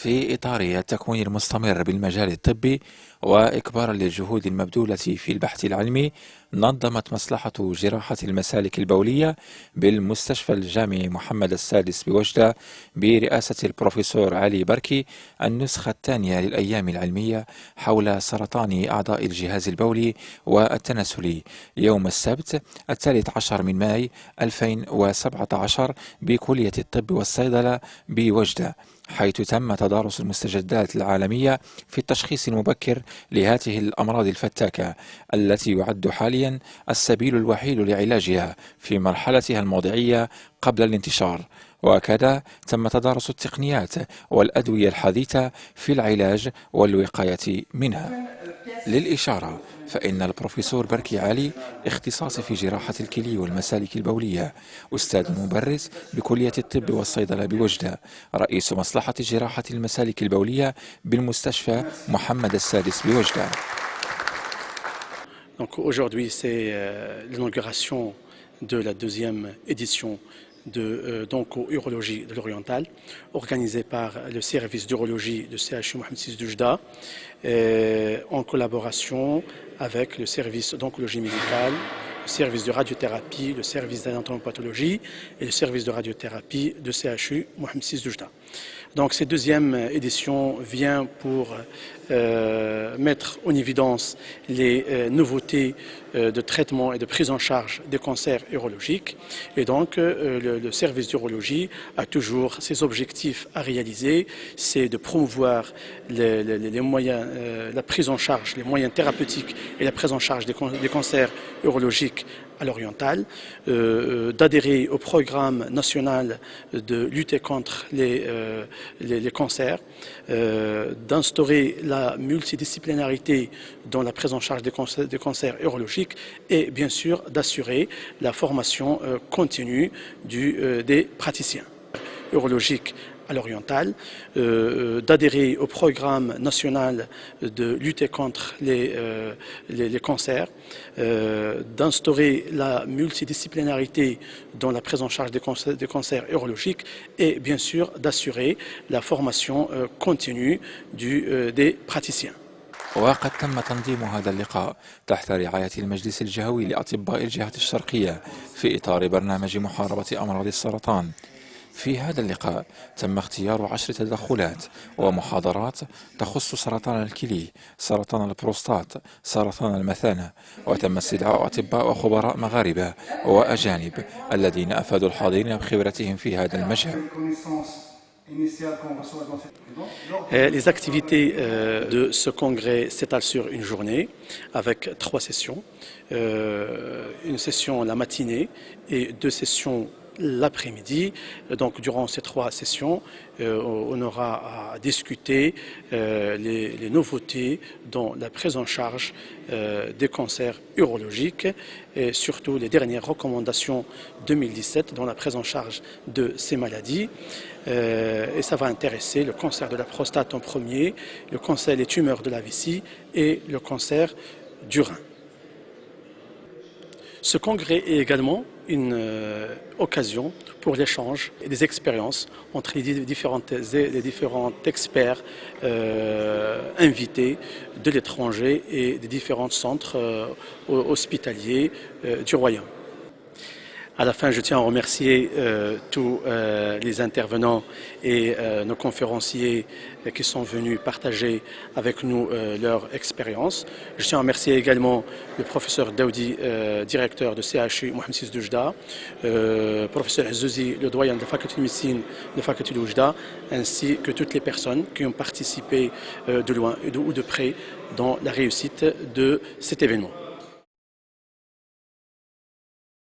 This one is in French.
في إطار التكوين المستمر بالمجال الطبي وإكبارا للجهود المبذولة في البحث العلمي، نظمت مصلحة جراحة المسالك البولية بالمستشفى الجامعي محمد السادس بوجدة برئاسة البروفيسور علي بركي النسخة الثانية للأيام العلمية حول سرطان أعضاء الجهاز البولي والتناسلي يوم السبت 13 من ماي 2017 بكلية الطب والصيدلة بوجدة، حيث تم تدارس المستجدات العالمية في التشخيص المبكر لهذه الأمراض الفتاكة التي يعد حاليا السبيل الوحيد لعلاجها في مرحلتها الموضعية قبل الانتشار. وكذا تم تدارس التقنيات والأدوية الحديثة في العلاج والوقاية منها. للإشارة فإن البروفيسور بركي علي اختصاصي في جراحة الكلي والمسالك البولية، أستاذ مبرز بكلية الطب والصيدلة بوجدة، رئيس مصلحة جراحة المسالك البولية بالمستشفى محمد السادس بوجدة. Donc aujourd'hui, c'est l'inauguration de la deuxième édition d'onco-urologie de l'Oriental, organisée par le service d'urologie de CHU Mohamed VI d'Oujda, en collaboration avec le service d'oncologie médicale, le service de radiothérapie, le service d'anatomopathologie et le service de radiothérapie de CHU Mohamed VI d'Oujda. Donc cette deuxième édition vient pour mettre en évidence les nouveautés de traitement et de prise en charge des cancers urologiques. Et donc le service d'urologie a toujours ses objectifs à réaliser, c'est de promouvoir les moyens, la prise en charge, les moyens thérapeutiques et la prise en charge des cancers urologiques à l'oriental, d'adhérer au programme national de lutter contre les cancers, d'instaurer la multidisciplinarité dans la prise en charge des cancers urologiques et bien sûr d'assurer la formation continue des praticiens urologiques à l'oriental, d'adhérer au programme national de lutter contre les cancers, d'instaurer la multidisciplinarité dans la prise en charge des cancers urologiques et bien sûr d'assurer la formation continue des praticiens. وقد تم تنظيم هذا اللقاء تحت رعاية المجلس الجهوي لأطباء الجهة الشرقية في إطار برنامج محاربة أمراض السرطان. في هذا اللقاء تم اختيار 10 تدخلات ومحاضرات تخص سرطان الكلي، سرطان البروستات، سرطان المثانة، وتم استدعاء أطباء وخبراء مغاربة وأجانب الذين أفادوا الحاضرين بخبرتهم في هذا المجال. Les activités de ce congrès s'étalent sur une journée avec 3 sessions, une session la matinée et 2 sessions l'après-midi. Donc durant ces 3 sessions, on aura à discuter les nouveautés dans la prise en charge des cancers urologiques et surtout les dernières recommandations 2017 dans la prise en charge de ces maladies. Et ça va intéresser le cancer de la prostate en premier, le cancer des tumeurs de la vessie et le cancer du rein. Ce congrès est également une occasion pour l'échange et des expériences entre les différents experts invités de l'étranger et des différents centres hospitaliers du Royaume. À la fin, je tiens à remercier tous les intervenants et nos conférenciers qui sont venus partager avec nous leur expérience. Je tiens à remercier également le professeur Daoudi, directeur de CHU Mohamed VI d'Oujda, professeur Azouzi, le doyen de la faculté de médecine de la faculté d'Oujda, ainsi que toutes les personnes qui ont participé de loin ou de près dans la réussite de cet événement.